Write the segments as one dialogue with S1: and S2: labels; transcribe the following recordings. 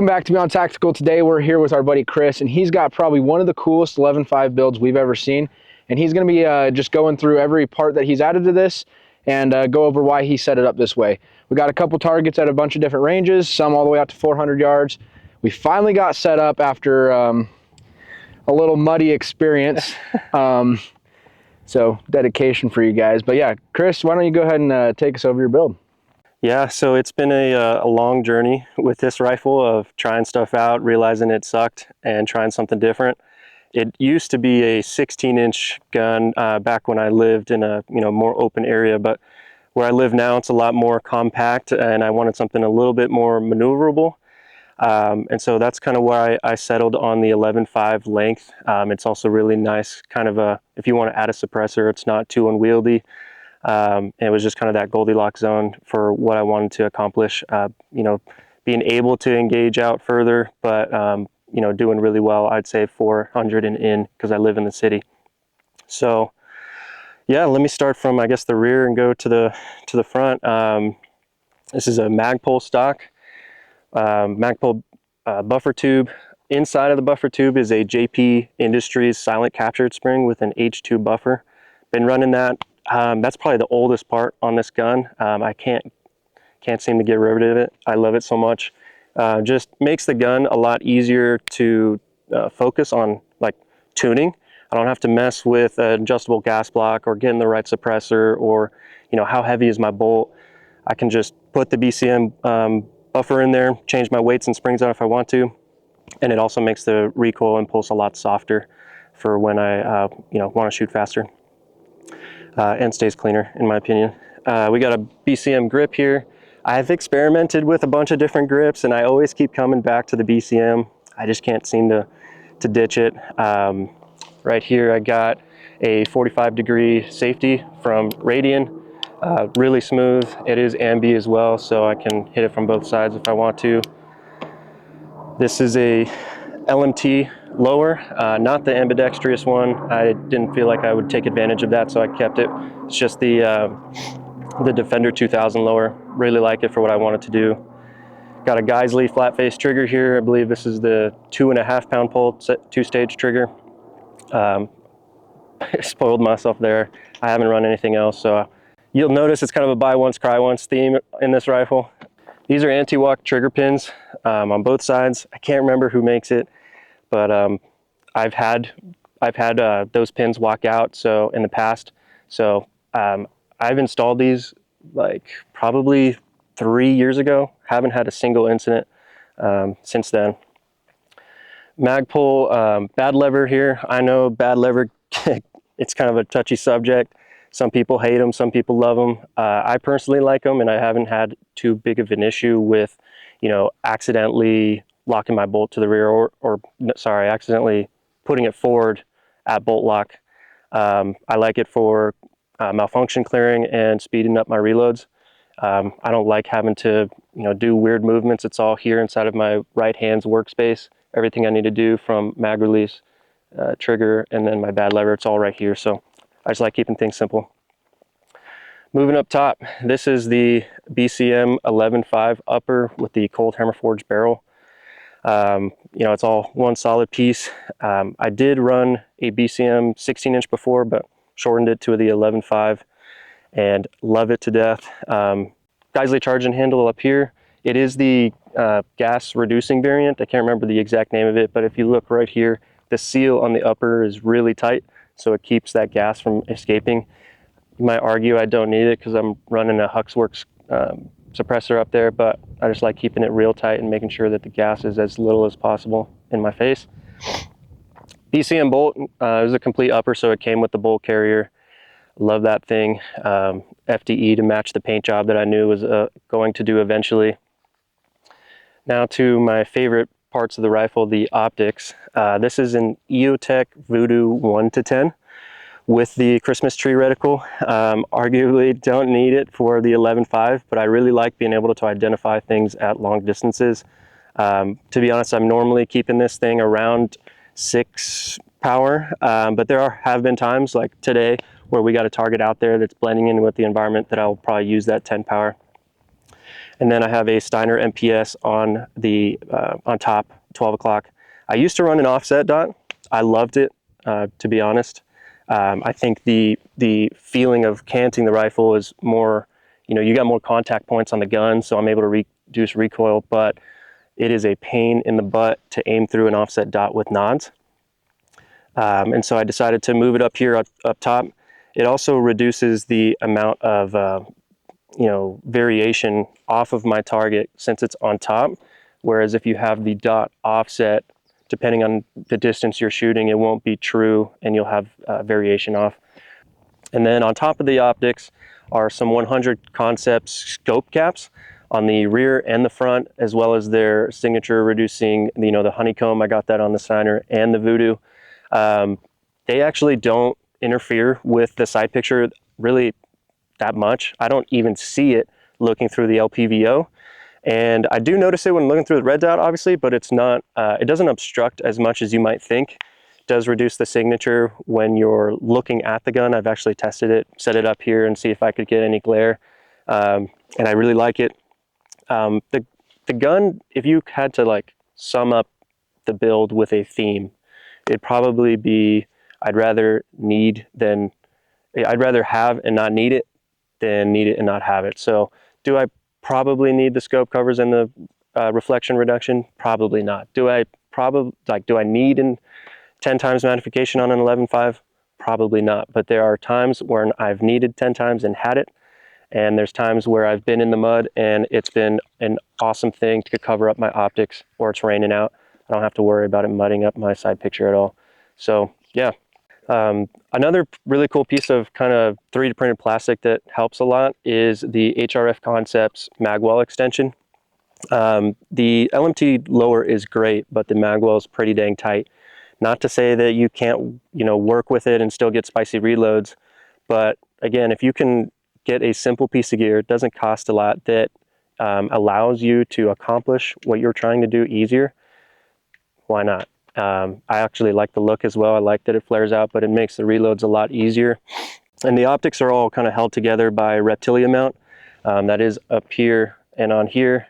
S1: back to Beyond Tactical. Today we're here with our buddy Chris, and he's got probably one of the coolest 11.5 builds we've ever seen. And he's going to be just going through every part that he's added to this and go over why he set it up this way. We got a couple targets at a bunch of different ranges, some all the way out to 400 yards. We finally got set up after a little muddy experience. So dedication for you guys. But yeah, Chris, why don't you go ahead and take us over your build?
S2: Yeah, so it's been a long journey with this rifle of trying stuff out, realizing it sucked, and trying something different. It used to be a 16-inch gun back when I lived in a more open area, but where I live now, it's a lot more compact, and I wanted something a little bit more maneuverable. And so that's kind of why I settled on the 11.5 length. It's also really nice, kind of if you want to add a suppressor, it's not too unwieldy. It was just kind of that Goldilocks zone for what I wanted to accomplish, being able to engage out further, but, doing really well, I'd say 400 and in, because I live in the city. So yeah, let me start from, I guess, the rear and go to the front. This is a Magpul stock, Magpul buffer tube. Inside of the buffer tube is a JP Industries silent captured spring with an H2 buffer. Been running that. That's probably the oldest part on this gun. I can't seem to get rid of it. I love it so much. Just makes the gun a lot easier to focus on, like tuning. I don't have to mess with an adjustable gas block or getting the right suppressor, or how heavy is my bolt. I can just put the BCM buffer in there, change my weights and springs out if I want to, and it also makes the recoil impulse a lot softer for when I want to shoot faster. And stays cleaner, in my opinion. We got a BCM grip here. I've experimented with a bunch of different grips, and I always keep coming back to the BCM. I just can't seem to ditch it. Right here, I got a 45-degree safety from Radian. Really smooth. It is ambi as well, so I can hit it from both sides if I want to. This is a LMT lower, not the ambidextrous one. I didn't feel like I would take advantage of that, so I kept it. It's just the Defender 2000 lower. Really like it for what I wanted to do. Got a Geisley flat face trigger here. I believe this is the 2.5 pound pull, two-stage trigger. Spoiled myself there. I haven't run anything else, so you'll notice it's kind of a buy once, cry once theme in this rifle. These are anti-walk trigger pins on both sides. I can't remember who makes it, but I've had those pins walk out in the past. So I've installed these like probably 3 years ago. Haven't had a single incident since then. Magpul bad lever here. I know bad lever, it's kind of a touchy subject. Some people hate them, some people love them. I personally like them, and I haven't had too big of an issue with, accidentally locking my bolt to the rear, or accidentally putting it forward at bolt lock. I like it for malfunction clearing and speeding up my reloads. I don't like having to, do weird movements. It's all here inside of my right hand's workspace. Everything I need to do from mag release, trigger, and then my bad lever, it's all right here. So I just like keeping things simple. Moving up top, this is the BCM 11.5 upper with the cold hammer forged barrel. It's all one solid piece. I did run a BCM 16-inch before, but shortened it to the 11.5 and love it to death. Geisley charging handle up here. It is the gas reducing variant. I can't remember the exact name of it, but if you look right here, the seal on the upper is really tight, so it keeps that gas from escaping. You might argue I don't need it because I'm running a Huxworks suppressor up there, but I just like keeping it real tight and making sure that the gas is as little as possible in my face. BCM bolt is a complete upper, so it came with the bolt carrier. Love that thing. FDE to match the paint job that I knew was going to do eventually. Now to my favorite parts of the rifle, the optics. This is an EOTech Voodoo 1-10 with the Christmas tree reticle. Arguably don't need it for the 11.5, but I really like being able to identify things at long distances. To be honest, I'm normally keeping this thing around 6 power, but there have been times like today where we got a target out there that's blending in with the environment that I'll probably use that 10 power. And then I have a Steiner MPS on the on top, 12 o'clock. I used to run an offset dot. I loved it, to be honest. I think the feeling of canting the rifle is more, you got more contact points on the gun, so I'm able to reduce recoil, but it is a pain in the butt to aim through an offset dot with nods. And so I decided to move it up here up top. It also reduces the amount of variation off of my target since it's on top. Whereas if you have the dot offset, depending on the distance you're shooting, it won't be true and you'll have variation off. And then on top of the optics are some 100 Concepts scope caps on the rear and the front, as well as their signature reducing, the honeycomb. I got that on the Steiner and the Voodoo. They actually don't interfere with the side picture really that much. I don't even see it looking through the LPVO. And I do notice it when looking through the red dot, obviously, but it's not, it doesn't obstruct as much as you might think. It does reduce the signature when you're looking at the gun. I've actually tested it, set it up here and see if I could get any glare. And I really like it. The gun, if you had to like sum up the build with a theme, it'd probably be, I'd rather have and not need it than need it and not have it. So do I probably need the scope covers and the reflection reduction? Probably not. Do I need 10 times magnification on an 11.5? Probably not. But there are times when I've needed 10 times and had it. And there's times where I've been in the mud and it's been an awesome thing to cover up my optics, or it's raining out. I don't have to worry about it mudding up my side picture at all. So yeah. Another really cool piece of kind of 3D printed plastic that helps a lot is the HRF Concepts magwell extension. The LMT lower is great, but the magwell is pretty dang tight. Not to say that you can't, work with it and still get spicy reloads, but again, if you can get a simple piece of gear, it doesn't cost a lot, that allows you to accomplish what you're trying to do easier, why not? I actually like the look as well. I like that it flares out, but it makes the reloads a lot easier. And the optics are all kind of held together by Reptilia mount. That is up here and on here.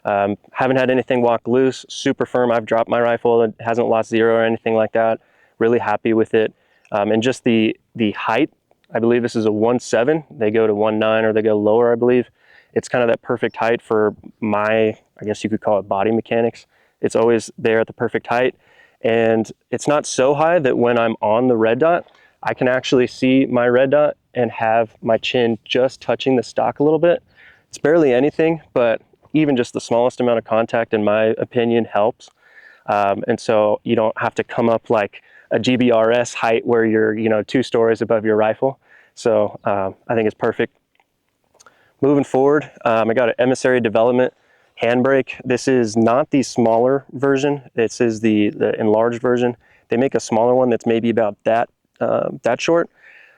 S2: Haven't had anything walk loose, super firm. I've dropped my rifle, it hasn't lost zero or anything like that. Really happy with it. And just the height, I believe this is a 1.7. They go to 1.9 or they go lower, I believe. It's kind of that perfect height for my, I guess you could call it body mechanics. It's always there at the perfect height. And it's not so high that when I'm on the red dot, I can actually see my red dot and have my chin just touching the stock a little bit. It's barely anything, but even just the smallest amount of contact, in my opinion, helps. And so you don't have to come up like a GBRS height where you're 2 stories above your rifle. So I think it's perfect. Moving forward, I got an Emissary Development handbrake. This is not the smaller version. This is the enlarged version. They make a smaller one that's maybe about that short.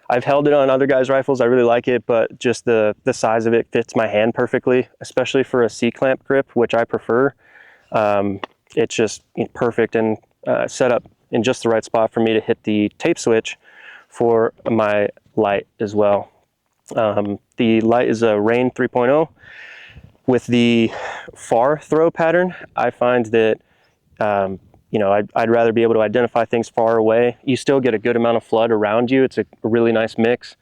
S2: I've held it on other guys' rifles. I really like it, but just the size of it fits my hand perfectly, especially for a C-clamp grip, which I prefer. It's just perfect and set up in just the right spot for me to hit the tape switch for my light as well. The light is a Rain 3.0. With the far throw pattern, I find that I'd rather be able to identify things far away. You still get a good amount of flood around you. It's a really nice mix.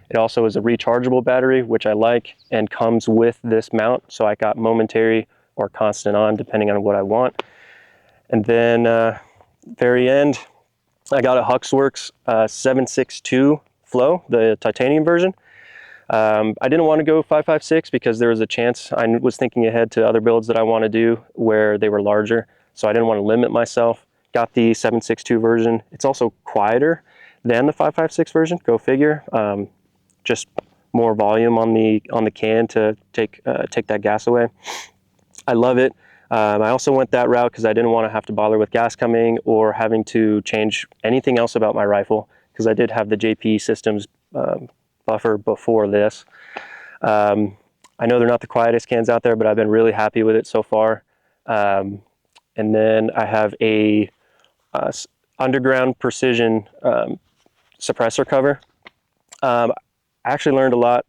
S2: It also is a rechargeable battery, which I like, and comes with this mount. So I got momentary or constant on, depending on what I want. And then very end, I got a Huxworks 762 Flow, the titanium version. I didn't want to go 5.56 because there was a chance I was thinking ahead to other builds that I want to do where they were larger. So I didn't want to limit myself. Got the 7.62 version. It's also quieter than the 5.56 version. Go figure. Just more volume on the can to take that gas away. I love it. I also went that route because I didn't want to have to bother with gas coming or having to change anything else about my rifle, because I did have the JP Systems buffer before this. I know they're not the quietest cans out there, but I've been really happy with it so far. And then I have a Underground Precision suppressor cover. I actually learned a lot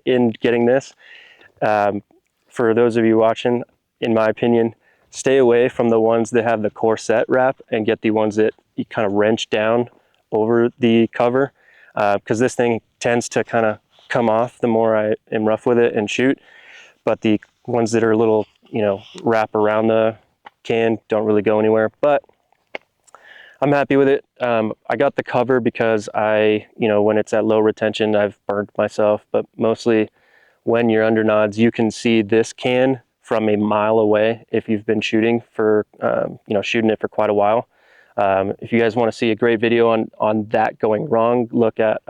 S2: in getting this. For for those of you watching, in my opinion, stay away from the ones that have the corset wrap and get the ones that you kind of wrench down over the cover, because this thing tends to kind of come off the more I am rough with it and shoot. But the ones that are a little, you know, wrap around the can don't really go anywhere. But I'm happy with it. I got the cover because you know, when it's at low retention, I've burned myself, but mostly when you're under nods, you can see this can from a mile away if you've been shooting for, you know, shooting it for quite a while. If you guys want to see a great video on that going wrong, look at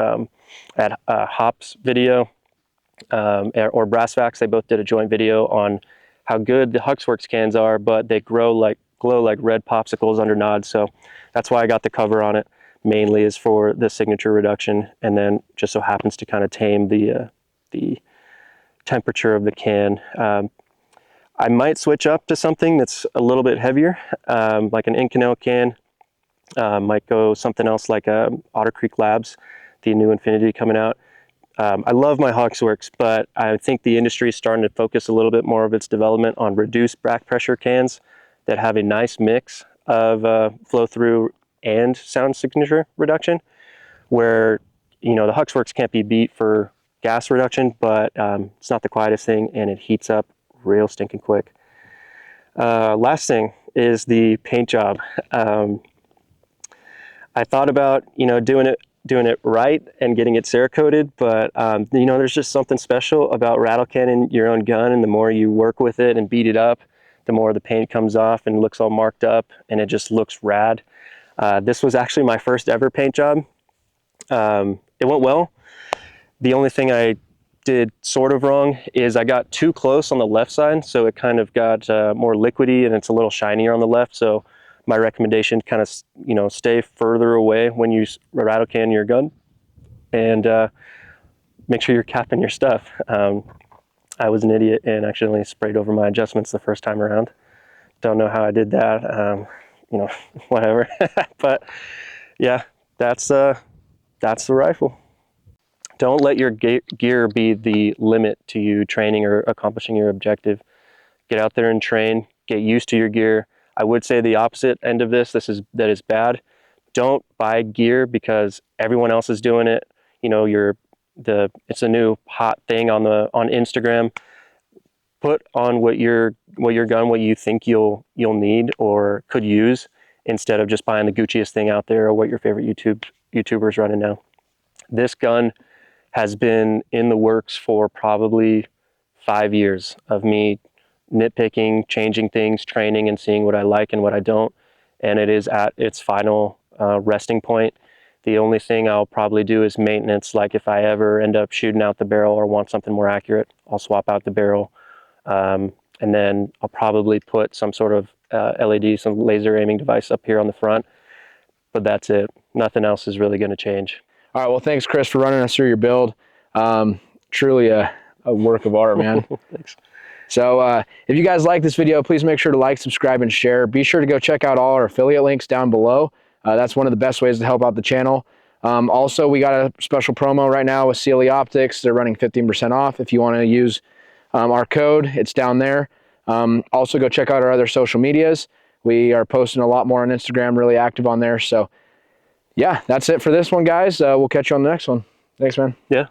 S2: Hop's video or Brassfax. They both did a joint video on how good the Huxworks cans are, but they glow like red popsicles under nods. So that's why I got the cover on it. Mainly is for the signature reduction, and then just so happens to kind of tame the temperature of the can. I might switch up to something that's a little bit heavier, like an Inconel can. Might go something else like Otter Creek Labs, the new Infinity coming out. I love my Huxworks, but I think the industry is starting to focus a little bit more of its development on reduced back pressure cans that have a nice mix of flow through and sound signature reduction, where, you know, the Huxworks can't be beat for gas reduction, but it's not the quietest thing, and it heats up real stinking quick. Last thing is the paint job. I thought about, you know, doing it right and getting it Cerakoted, but you know, there's just something special about rattle canning your own gun, and the more you work with it and beat it up, the more the paint comes off and looks all marked up, and it just looks rad. This was actually my first ever paint job. It went well. The only thing I did sort of wrong is I got too close on the left side, so it kind of got more liquidy and it's a little shinier on the left. So my recommendation, kind of, you know, stay further away when you rattle can your gun, and make sure you're capping your stuff. I was an idiot and accidentally sprayed over my adjustments the first time around. Don't know how I did that. You know, whatever. But yeah, that's the rifle. Don't let your gear be the limit to you training or accomplishing your objective. Get out there and train, get used to your gear. I would say the opposite end of that is bad. Don't buy gear because everyone else is doing it. You know, it's a new hot thing on Instagram. Put on what you think you'll need or could use, instead of just buying the Gucciest thing out there or what your favorite YouTuber's running now. This gun has been in the works for probably 5 years of me nitpicking, changing things, training, and seeing what I like and what I don't. And it is at its final resting point. The only thing I'll probably do is maintenance. Like if I ever end up shooting out the barrel or want something more accurate, I'll swap out the barrel. And then I'll probably put some sort of LED, some laser aiming device up here on the front. But that's it. Nothing else is really going to change.
S1: All right, well, thanks, Chris, for running us through your build. Truly a work of art, man.
S2: Thanks.
S1: So if you guys like this video, please make sure to like, subscribe, and share. Be sure to go check out all our affiliate links down below. That's one of the best ways to help out the channel. Also, we got a special promo right now with CLE Optics. They're running 15% off. If you want to use our code, it's down there. Also, go check out our other social medias. We are posting a lot more on Instagram, really active on there. So yeah, that's it for this one, guys. We'll catch you on the next one. Thanks, man.
S2: Yeah.